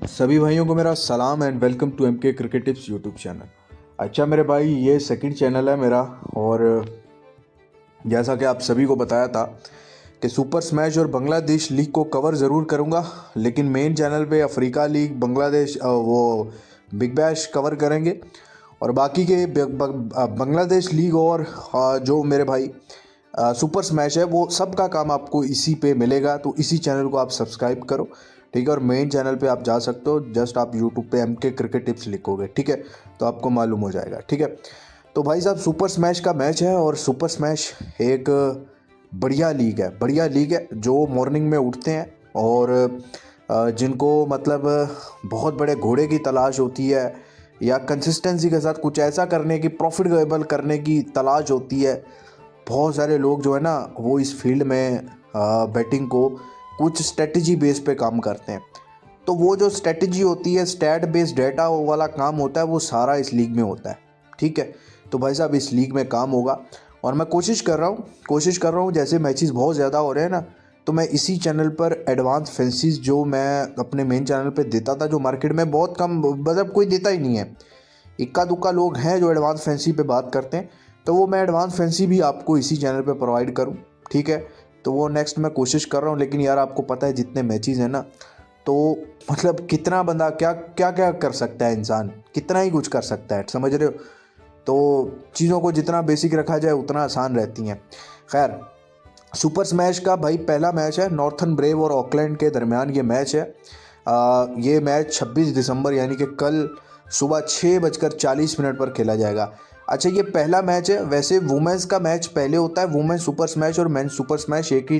सभी भाइयों को मेरा सलाम एंड वेलकम टू एम के क्रिकेट टिप्स यूट्यूब चैनल। अच्छा मेरे भाई, ये सेकंड चैनल है मेरा और जैसा कि आप सभी को बताया था कि सुपर स्मैश और बांग्लादेश लीग को कवर ज़रूर करूँगा, लेकिन मेन चैनल पे अफ्रीका लीग, बांग्लादेश वो बिग बैश कवर करेंगे और बाकी के बांग्लादेश लीग और जो मेरे भाई सुपर स्मैश है वो सब का काम आपको इसी पे मिलेगा। तो इसी चैनल को आप सब्सक्राइब करो, ठीक है। और मेन चैनल पे आप जा सकते हो, जस्ट आप यूट्यूब पे एम के क्रिकेट टिप्स लिखोगे, ठीक है, तो आपको मालूम हो जाएगा, ठीक है। तो भाई साहब, सुपर स्मैश का मैच है और सुपर स्मैश एक बढ़िया लीग है जो मॉर्निंग में उठते हैं और जिनको मतलब बहुत बड़े घोड़े की तलाश होती है या कंसिस्टेंसी के साथ कुछ ऐसा करने की, प्रॉफिटेबल करने की तलाश होती है। बहुत सारे लोग जो है ना वो इस फील्ड में बैटिंग को कुछ स्ट्रेटजी बेस पे काम करते हैं। तो वो जो स्ट्रेटजी होती है, स्टैट बेस्ड डेटा वाला काम होता है, वो सारा इस लीग में होता है, ठीक है। तो भाई साहब, इस लीग में काम होगा और मैं कोशिश कर रहा हूँ जैसे मैचेस बहुत ज़्यादा हो रहे हैं ना, तो मैं इसी चैनल पर एडवांस फैंसीज जो मैं अपने मेन चैनल पे देता था, जो मार्केट में बहुत कम, मतलब कोई देता ही नहीं है, इक्का दुक्का लोग हैं जो एडवांस फैंसी पे बात करते हैं, तो वो मैं एडवांस फैंसी भी आपको इसी चैनल पे प्रोवाइड करूं, ठीक है। तो वो नेक्स्ट मैं कोशिश कर रहा हूं, लेकिन यार आपको पता है जितने मैचेस हैं ना, तो मतलब कितना बंदा क्या क्या क्या कर सकता है, इंसान कितना ही कुछ कर सकता है, समझ रहे हो। तो चीज़ों को जितना बेसिक रखा जाए उतना आसान रहती हैं। खैर, सुपर स्मैश का भाई पहला मैच है नॉर्थन ब्रेव और ऑकलैंड के दरमियान ये मैच है। ये मैच 26 दिसंबर यानी कि कल सुबह 6:40 पर खेला जाएगा। अच्छा, ये पहला मैच है। वैसे वुमेंस का मैच पहले होता है, वुमेंस सुपर स्मैश और मेंस सुपर स्मैश एक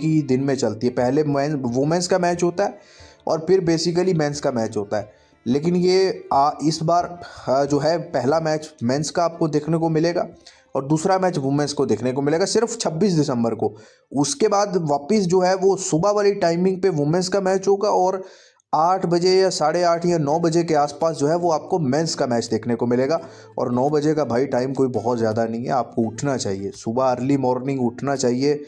ही दिन में चलती है। पहले वुमेंस का मैच होता है और फिर बेसिकली मेंस का मैच होता है। लेकिन ये इस बार जो है पहला मैच मेंस का आपको देखने को मिलेगा और दूसरा मैच वुमेंस को देखने को मिलेगा सिर्फ 26 दिसंबर को। उसके बाद वापस जो है वो सुबह वाली टाइमिंग पे वुमेंस का मैच होगा और 8 बजे या 8:30 या 9 बजे के आसपास जो है वो आपको मेंस का मैच देखने को मिलेगा। और 9 बजे का भाई टाइम कोई बहुत ज़्यादा नहीं है, आपको उठना चाहिए, सुबह अर्ली मॉर्निंग उठना चाहिए।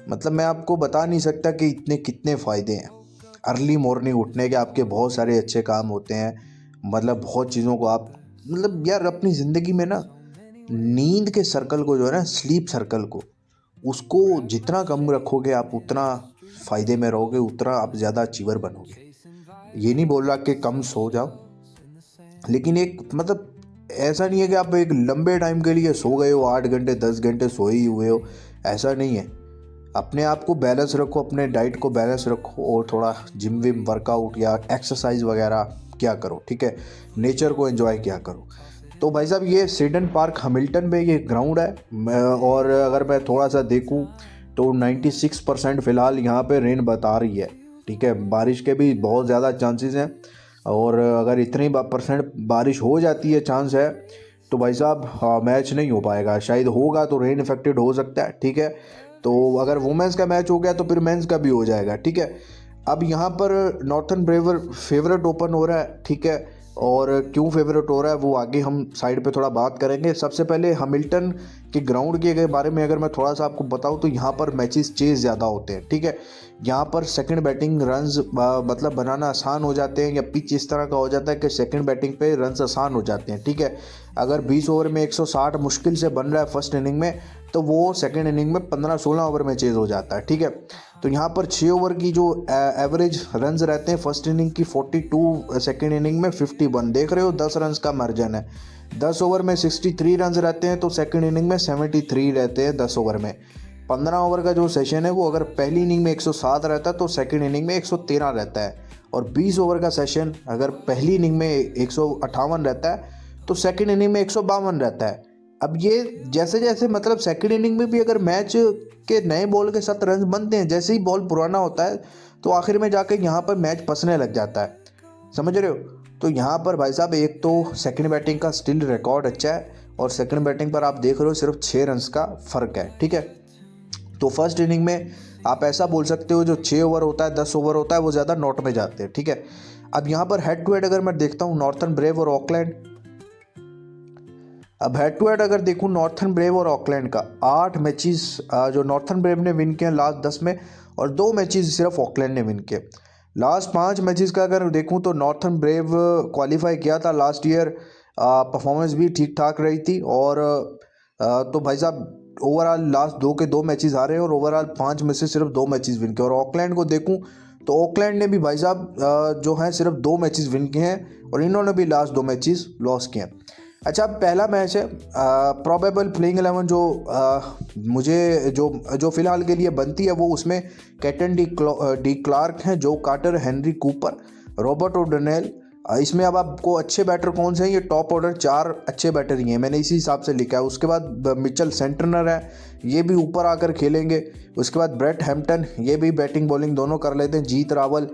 मतलब मैं आपको बता नहीं सकता कि इतने कितने फ़ायदे हैं अर्ली मॉर्निंग उठने के। आपके बहुत सारे अच्छे काम होते हैं, मतलब बहुत चीज़ों को आप, मतलब यार अपनी ज़िंदगी में ना नींद के सर्कल को जो है ना, स्लीप सर्कल को, उसको जितना कम रखोगे आप उतना फ़ायदे में रहोगे, उतना आप ज़्यादा अचीवर बनोगे। ये नहीं बोल रहा कि कम सो जाओ, लेकिन एक मतलब ऐसा नहीं है कि आप एक लंबे टाइम के लिए सो गए हो, 8 घंटे 10 घंटे सोए ही हुए हो, ऐसा नहीं है। अपने आप को बैलेंस रखो, अपने डाइट को बैलेंस रखो और थोड़ा जिम विम वर्कआउट या एक्सरसाइज वगैरह क्या करो, ठीक है। नेचर को एंजॉय किया करो। तो भाई साहब, ये सीडन पार्क हैमिल्टन में ये ग्राउंड है। और अगर मैं थोड़ा सा देखूं तो 96% फ़िलहाल यहाँ पे रेन बता रही है, ठीक है। बारिश के भी बहुत ज़्यादा चांसेस हैं और अगर इतनी % बारिश हो जाती है, चांस है, तो भाई साहब मैच नहीं हो पाएगा, शायद होगा तो रेन इफेक्टेड हो सकता है, ठीक है। तो अगर वुमेंस का मैच हो गया तो फिर मेंस का भी हो जाएगा, ठीक है। अब यहाँ पर नॉर्थन ब्रेवर फेवरेट ओपन हो रहा है, ठीक है। और क्यों फेवरेट हो रहा है वो आगे हम साइड पे थोड़ा बात करेंगे। सबसे पहले हैमिल्टन के ग्राउंड के बारे में अगर मैं थोड़ा सा आपको बताऊं तो यहाँ पर मैचेस चेज ज़्यादा होते हैं, ठीक है। यहाँ पर सेकंड बैटिंग रन्स मतलब बनाना आसान हो जाते हैं, या पिच इस तरह का हो जाता है कि सेकंड बैटिंग पे रन्स आसान हो जाते हैं, ठीक है। अगर 20 ओवर में 160 मुश्किल से बन रहा है फर्स्ट इनिंग में, तो वो सेकंड इनिंग में 15-16 ओवर में चेज हो जाता है, ठीक है। तो यहाँ पर 6 ओवर की जो एवरेज रन्स रहते हैं फर्स्ट इनिंग की 42, सेकंड इनिंग में 51, देख रहे हो 10 रन्स का मार्जिन है। 10 ओवर में 63 रन्स रहते हैं तो सेकंड इनिंग में 73 रहते हैं 10 ओवर में। 15 ओवर का जो सेशन है वो अगर पहली इनिंग में 107 रहता है तो सेकंड इनिंग में 113 रहता है। और 20 ओवर का सेशन अगर पहली इनिंग में 158 रहता है तो सेकंड इनिंग में 152 रहता है। अब ये जैसे जैसे मतलब सेकंड इनिंग में भी अगर मैच के नए बॉल के साथ रन बनते हैं, जैसे ही बॉल पुराना होता है तो आखिर में जाकर यहाँ पर मैच फंसने लग जाता है, समझ रहे हो। तो यहाँ पर भाई साहब एक तो सेकंड बैटिंग का स्टिल रिकॉर्ड अच्छा है और सेकंड बैटिंग पर आप देख रहे हो सिर्फ 6 रन का फ़र्क है, ठीक है। तो फर्स्ट इनिंग में आप ऐसा बोल सकते हो जो 6 ओवर होता है, 10 ओवर होता है, वो ज़्यादा नॉट में जाते हैं, ठीक है। अब यहाँ पर हेड टू हेड अगर मैं देखता हूँ नॉर्थन ब्रेव और ऑकलैंड, अब हेड टू हेड अगर देखूँ नॉर्थन ब्रेव और ऑकलैंड का, 8 मैचेस जो नॉर्थन ब्रेव ने विन किए लास्ट 10 में और 2 मैचेस सिर्फ ऑकलैंड ने विन किए। लास्ट 5 मैचेस का अगर देखूं तो नॉर्थन ब्रेव क्वालिफाई किया था लास्ट ईयर, परफॉर्मेंस भी ठीक ठाक रही थी। और तो भाई साहब ओवरऑल लास्ट 2 मैचेस हारे और ओवरऑल 5 में से सिर्फ 2 मैचेस विन किए। और ऑकलैंड को देखूं तो ऑकलैंड ने भी भाई साहब जो है सिर्फ 2 मैचेस विन किए हैं और इन्होंने भी लास्ट 2 मैचेस लॉस किए हैं। अच्छा, पहला मैच है प्रोबेबल प्लेइंग 11 जो मुझे जो फिलहाल के लिए बनती है वो उसमें कैटन डी क्लार्क हैं, जो कार्टर, हेनरी कूपर, रॉबर्ट ओडनेल। इसमें अब आपको अच्छे बैटर कौन से हैं, ये टॉप ऑर्डर 4 अच्छे बैटर ही हैं, मैंने इसी हिसाब से लिखा है। उसके बाद मिचेल सेंटनर है, ये भी ऊपर आकर खेलेंगे। उसके बाद ब्रेट हैम्पटन, ये भी बैटिंग बॉलिंग दोनों कर लेते हैं। जीत रावल,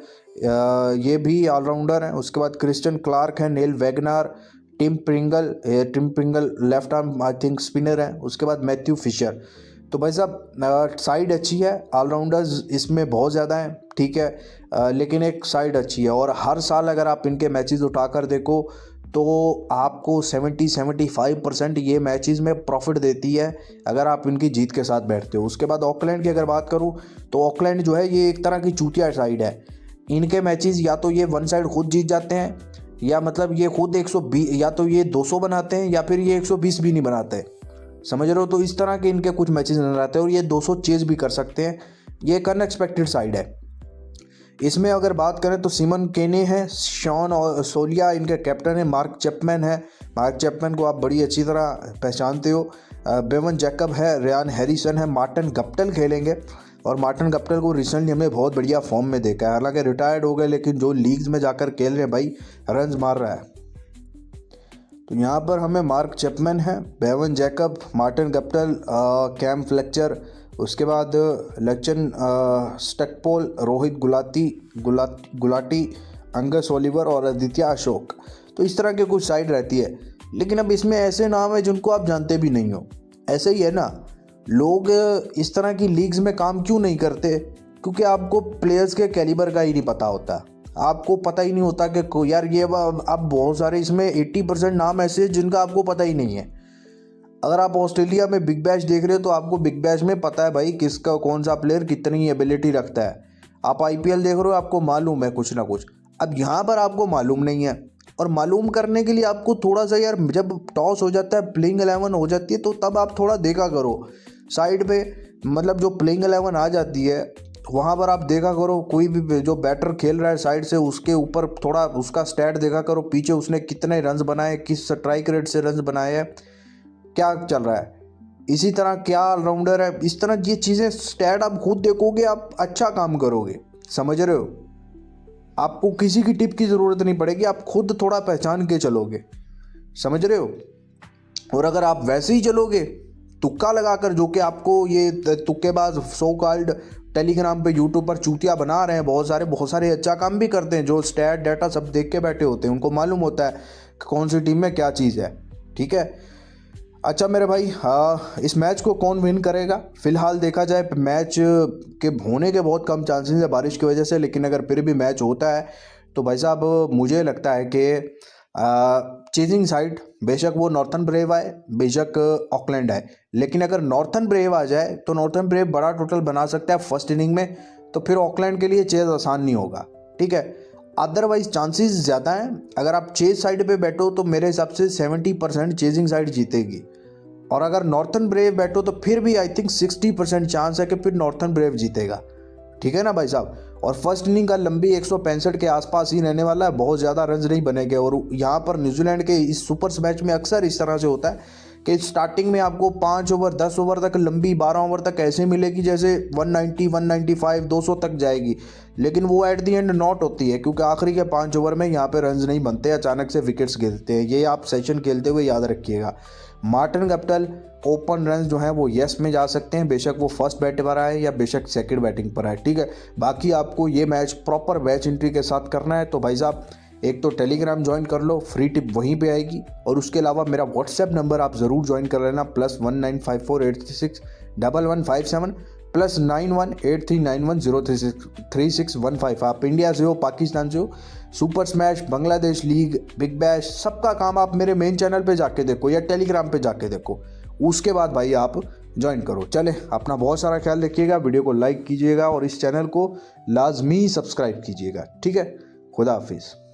ये भी ऑलराउंडर हैं। उसके बाद क्रिस्टन क्लार्क है, Neil Wagner, Tim Pringle left arm I think spinner है। उसके बाद मैथ्यू फिशर। तो भाई साहब साइड अच्छी है, ऑलराउंडर्स इसमें बहुत ज़्यादा हैं, ठीक है, लेकिन एक साइड अच्छी है। और हर साल अगर आप इनके मैचेस उठाकर देखो तो आपको 70-75% ये मैचेस में प्रॉफिट देती है अगर आप इनकी जीत के साथ बैठते हो। उसके बाद ऑकलैंड की अगर बात करूँ तो ऑकलैंड जो है ये एक तरह की चूतिया साइड है। इनके मैचेस या तो ये वन साइड खुद जीत जाते हैं, या मतलब ये खुद 120, या तो ये 200 बनाते हैं, या फिर ये 120 भी नहीं बनाते, समझ रहे हो। तो इस तरह के इनके कुछ मैचेस नजर आते हैं और ये 200 चेज भी कर सकते हैं। ये एक अनएक्सपेक्टेड साइड है। इसमें अगर बात करें तो सिमन केने है, शॉन और सोलिया इनके कैप्टन है, मार्क चैपमैन है, मार्क चैपमैन को आप बड़ी अच्छी तरह पहचानते हो, बेवन जैकब है, रेयान हैरिसन है, मार्टिन गप्टिल खेलेंगे। और मार्टिन गप्टिल को रिसेंटली हमने बहुत बढ़िया फॉर्म में देखा है, हालांकि रिटायर्ड हो गए लेकिन जो लीग्स में जाकर खेल रहे हैं भाई, रन्स मार रहा है। तो यहाँ पर हमें मार्क चैपमैन है, Bevon Jacobs, Martin Guptill, Cam Fletcher, उसके बाद Lachlan Stackpole, Rohit Gulati, Angus Oliver और आदित्य अशोक। तो इस तरह के कुछ साइड रहती है। लेकिन अब इसमें ऐसे नाम है जिनको आप जानते भी नहीं हो। ऐसे ही है ना, लोग इस तरह की लीग्स में काम क्यों नहीं करते, क्योंकि आपको प्लेयर्स के कैलिबर का ही नहीं पता होता। आपको पता ही नहीं होता कि यार ये अब बहुत सारे इसमें 80% नाम ऐसे हैं जिनका आपको पता ही नहीं है। अगर आप ऑस्ट्रेलिया में बिग बैश देख रहे हो तो आपको बिग बैश में पता है भाई किसका कौन सा प्लेयर कितनी एबिलिटी रखता है। आप IPL देख रहे हो, आपको मालूम है कुछ ना कुछ। अब यहाँ पर आपको मालूम नहीं है, और मालूम करने के लिए आपको थोड़ा सा यार, जब टॉस हो जाता है, प्लेइंग 11 हो जाती है, तो तब आप थोड़ा देखा करो साइड पे, मतलब जो प्लेइंग 11 आ जाती है वहाँ पर आप देखा करो, कोई भी जो बैटर खेल रहा है साइड से उसके ऊपर थोड़ा उसका स्टैट देखा करो, पीछे उसने कितने रन्स बनाए, किस स्ट्राइक रेट से रन्स बनाए हैं, क्या चल रहा है, इसी तरह क्या ऑलराउंडर है। इस तरह ये चीज़ें स्टैट आप खुद देखोगे, आप अच्छा काम करोगे, समझ रहे हो। आपको किसी की टिप की ज़रूरत नहीं पड़ेगी, आप खुद थोड़ा पहचान के चलोगे, समझ रहे हो। और अगर आप वैसे ही चलोगे तुक्का लगाकर, जो कि आपको ये तुक्केबाज सो कॉल्ड टेलीग्राम पे यूट्यूब पर चूतिया बना रहे हैं, बहुत सारे अच्छा काम भी करते हैं, जो स्टैट डाटा सब देख के बैठे होते हैं, उनको मालूम होता है कि कौन सी टीम में क्या चीज़ है, ठीक है। अच्छा मेरे भाई, इस मैच को कौन विन करेगा, फिलहाल देखा जाए मैच के होने के बहुत कम चांसेस है बारिश की वजह से, लेकिन अगर फिर भी मैच होता है तो भाई साहब मुझे लगता है कि चेजिंग साइड, बेशक वो नॉर्थन ब्रेव आए, बेशक ऑकलैंड आए, लेकिन अगर नॉर्थन ब्रेव आ जाए तो नॉर्थन ब्रेव बड़ा टोटल बना सकता है फर्स्ट इनिंग में, तो फिर ऑकलैंड के लिए चेज आसान नहीं होगा, ठीक है। अदरवाइज चांसेस ज़्यादा हैं, अगर आप चेज साइड पे बैठो तो मेरे हिसाब से 70% चेजिंग साइड जीतेगी, और अगर नॉर्थन ब्रेव बैठो तो फिर भी आई थिंक 60% चांस है कि फिर नॉर्थन ब्रेव जीतेगा, ठीक है ना भाई साहब। और फर्स्ट इनिंग का लंबी 165 के आसपास ही रहने वाला है, बहुत ज़्यादा रन्स नहीं बनेंगे। और यहाँ पर न्यूजीलैंड के इस सुपर्स मैच में अक्सर इस तरह से होता है कि स्टार्टिंग में आपको 5 ओवर 10 ओवर तक लंबी, 12 ओवर तक ऐसे मिलेगी जैसे 190 195 200 तक जाएगी, लेकिन वो एट दी एंड नॉट होती है, क्योंकि आखिरी के 5 ओवर में यहाँ पे रन्स नहीं बनते, अचानक से विकेट्स गिरते हैं। ये आप सेशन खेलते हुए याद रखिएगा। मार्टिन गप्टिल ओपन रन्स जो हैं वो यस में जा सकते हैं, बेशक वो फर्स्ट बैट पर आए या बेशक सेकंड बैटिंग पर आए, ठीक है। बाकी आपको ये मैच प्रॉपर बैच एंट्री के साथ करना है तो भाई साहब एक तो टेलीग्राम ज्वाइन कर लो, फ्री टिप वहीं पे आएगी, और उसके अलावा मेरा व्हाट्सएप नंबर आप ज़रूर ज्वाइन कर लेना, +19548361157 +918391033615। आप इंडिया से हो, पाकिस्तान से हो, super smash, Bangladesh league, big bash, सबका काम आप मेरे मेन चैनल पे जाके देखो या टेलीग्राम पे जाके देखो। उसके बाद भाई आप ज्वाइन करो। चले, अपना बहुत सारा ख्याल रखिएगा, वीडियो को लाइक कीजिएगा और इस चैनल को लाजमी सब्सक्राइब कीजिएगा। ठीक है, खुदा हाफिज़।